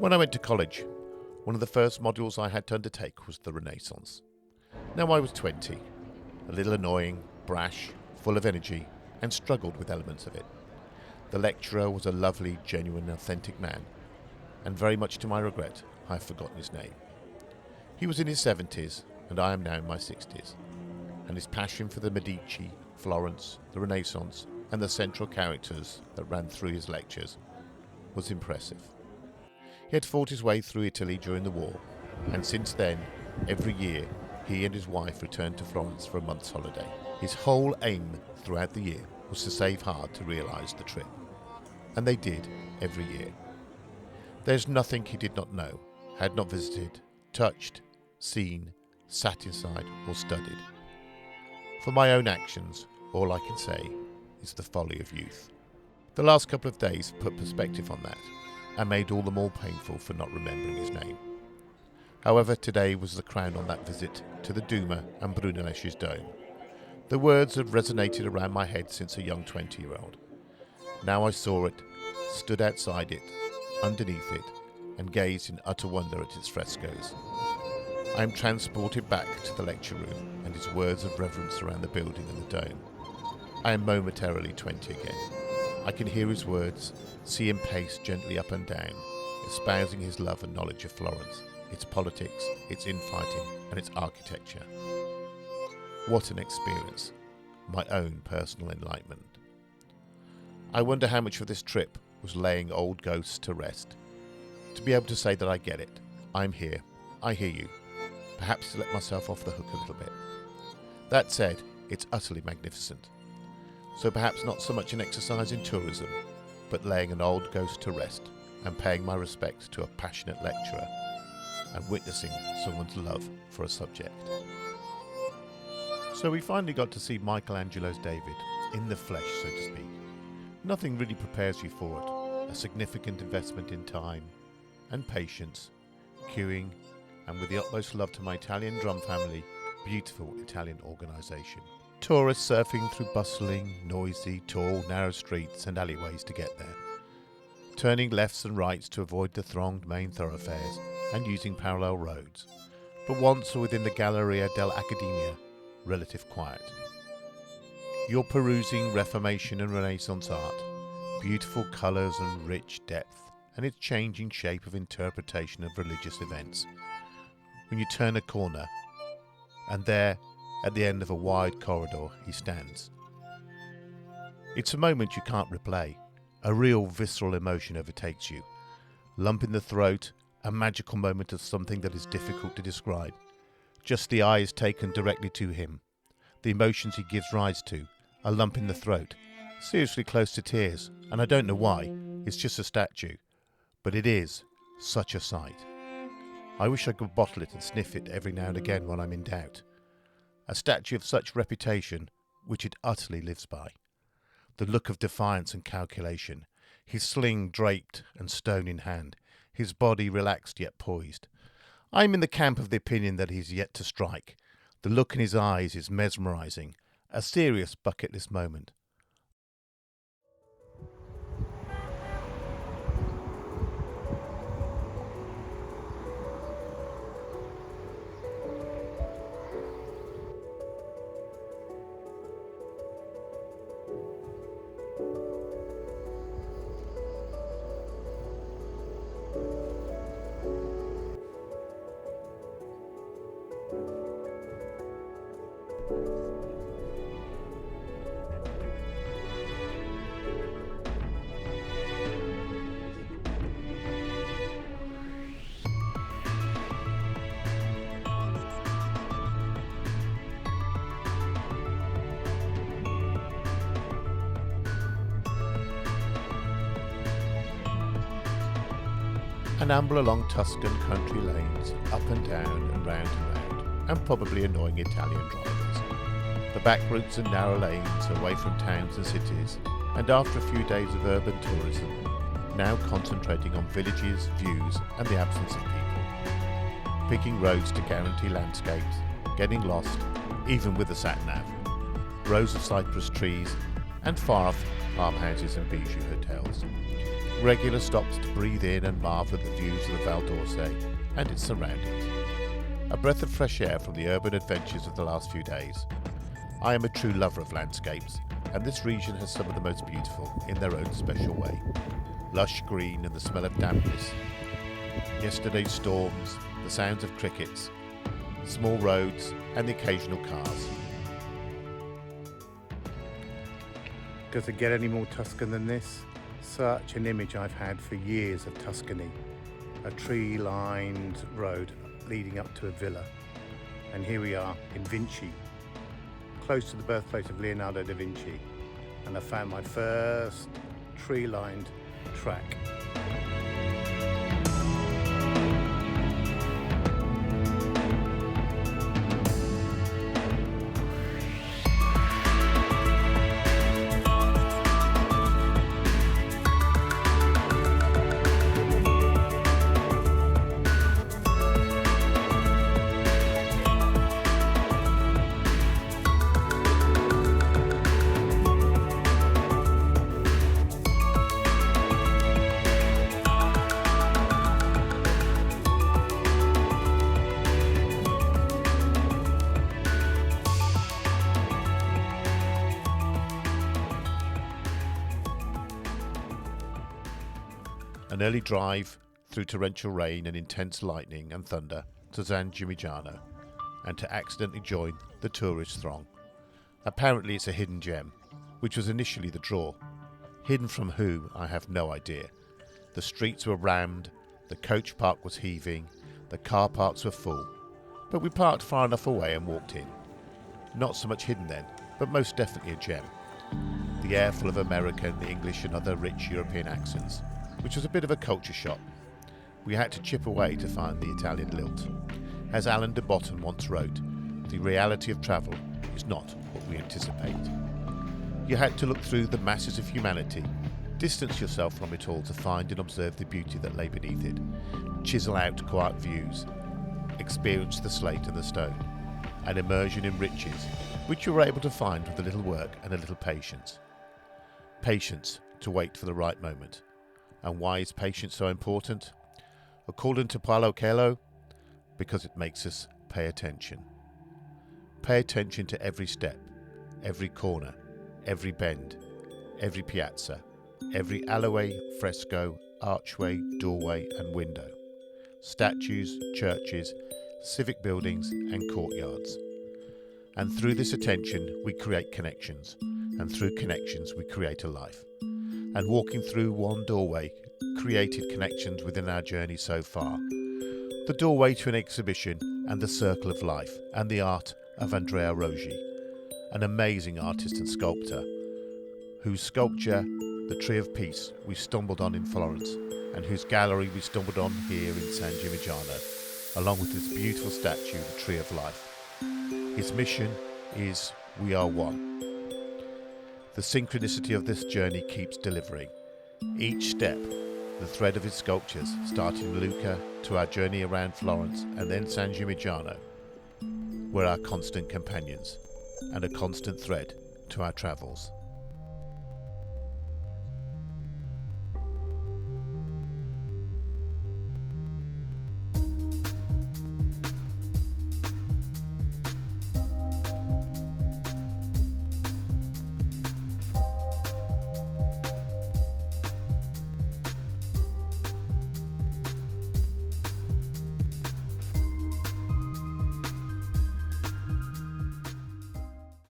When I went to college, one of the first modules I had to undertake was the Renaissance. Now I was 20, a little annoying, brash, full of energy, and struggled with elements of it. The lecturer was a lovely, genuine, authentic man, and very much to my regret, I have forgotten his name. He was in his 70s, and I am now in my 60s, and his passion for the Medici, Florence, the Renaissance, and the central characters that ran through his lectures was impressive. He had fought his way through Italy during the war, and since then, every year, he and his wife returned to Florence for a month's holiday. His whole aim throughout the year was to save hard to realise the trip. And they did, every year. There's nothing he did not know, had not visited, touched, seen, sat inside, or studied. For my own actions, all I can say is the folly of youth. The last couple of days put perspective on that, and made all the more painful for not remembering his name. However, today was the crown on that visit to the Duma and Brunelleschi's dome. The words had resonated around my head since a young 20-year-old. Now I saw it, stood outside it, underneath it, and gazed in utter wonder at its frescoes. I am transported back to the lecture room and its words of reverence around the building and the dome. I am momentarily 20 again. I can hear his words, see him pace gently up and down, espousing his love and knowledge of Florence, its politics, its infighting, and its architecture. What an experience, my own personal enlightenment. I wonder how much of this trip was laying old ghosts to rest. To be able to say that I get it, I'm here, I hear you, perhaps to let myself off the hook a little bit. That said, it's utterly magnificent. So perhaps not so much an exercise in tourism, but laying an old ghost to rest and paying my respects to a passionate lecturer and witnessing someone's love for a subject. So we finally got to see Michelangelo's David, in the flesh, so to speak. Nothing really prepares you for it. A significant investment in time and patience, queuing, and with the utmost love to my Italian drum family, beautiful Italian organisation. Tourists surfing through bustling, noisy, tall, narrow streets and alleyways to get there, turning lefts and rights to avoid the thronged main thoroughfares and using parallel roads, but once within the Galleria dell'Accademia, relative quiet. You're perusing Reformation and Renaissance art, beautiful colours and rich depth, and its changing shape of interpretation of religious events. When you turn a corner, and there, at the end of a wide corridor, he stands. It's a moment you can't replay. A real visceral emotion overtakes you. Lump in the throat, a magical moment of something that is difficult to describe. Just the eye is taken directly to him. The emotions he gives rise to, a lump in the throat, seriously close to tears, and I don't know why, it's just a statue. But it is such a sight. I wish I could bottle it and sniff it every now and again when I'm in doubt. A statue of such reputation, which it utterly lives by. The look of defiance and calculation, his sling draped and stone in hand, his body relaxed yet poised. I am in the camp of the opinion that he is yet to strike. The look in his eyes is mesmerising, a serious bucket list moment. And amble along Tuscan country lanes, up and down and round, and probably annoying Italian drivers. The back routes and narrow lanes away from towns and cities, and after a few days of urban tourism, now concentrating on villages, views and the absence of people. Picking roads to guarantee landscapes, getting lost, even with the sat-nav. Rows of cypress trees, and far off farmhouses and bijou hotels. regular stops to breathe in and marvel at the views of the Val d'Orsay and its surroundings. A breath of fresh air from the urban adventures of the last few days. I am a true lover of landscapes, and this region has some of the most beautiful in their own special way. Lush green and the smell of dampness. Yesterday's storms, the sounds of crickets, small roads and the occasional cars. Does it get any more Tuscan than this? Such an image I've had for years of Tuscany. A tree-lined road leading up to a villa. And here we are in Vinci, close to the birthplace of Leonardo da Vinci. And I found my first tree-lined track. An early drive through torrential rain and intense lightning and thunder to San Gimignano, and to accidentally join the tourist throng. Apparently it's a hidden gem, which was initially the draw. Hidden from who, I have no idea. The streets were rammed, the coach park was heaving, the car parks were full, but we parked far enough away and walked in. Not so much hidden then, but most definitely a gem. The air full of American, English and other rich European accents, which was a bit of a culture shock. We had to chip away to find the Italian lilt. As Alan de Botton once wrote, the reality of travel is not what we anticipate. You had to look through the masses of humanity, distance yourself from it all to find and observe the beauty that lay beneath it, chisel out quiet views, experience the slate and the stone, an immersion in riches, which you were able to find with a little work and a little patience. Patience to wait for the right moment. And why is patience so important? According to Paulo Coelho, because it makes us pay attention. Pay attention to every step, every corner, every bend, every piazza, every alleyway, fresco, archway, doorway and window. Statues, churches, civic buildings and courtyards. And through this attention we create connections, and through connections we create a life. And walking through one doorway created connections within our journey so far. The doorway to an exhibition and the circle of life and the art of Andrea Roggi, an amazing artist and sculptor whose sculpture, the Tree of Peace, we stumbled on in Florence, and whose gallery we stumbled on here in San Gimignano, along with his beautiful statue, the Tree of Life. His mission is We Are One. The synchronicity of this journey keeps delivering. Each step, the thread of his sculptures, starting in Lucca to our journey around Florence and then San Gimignano, were our constant companions and a constant thread to our travels.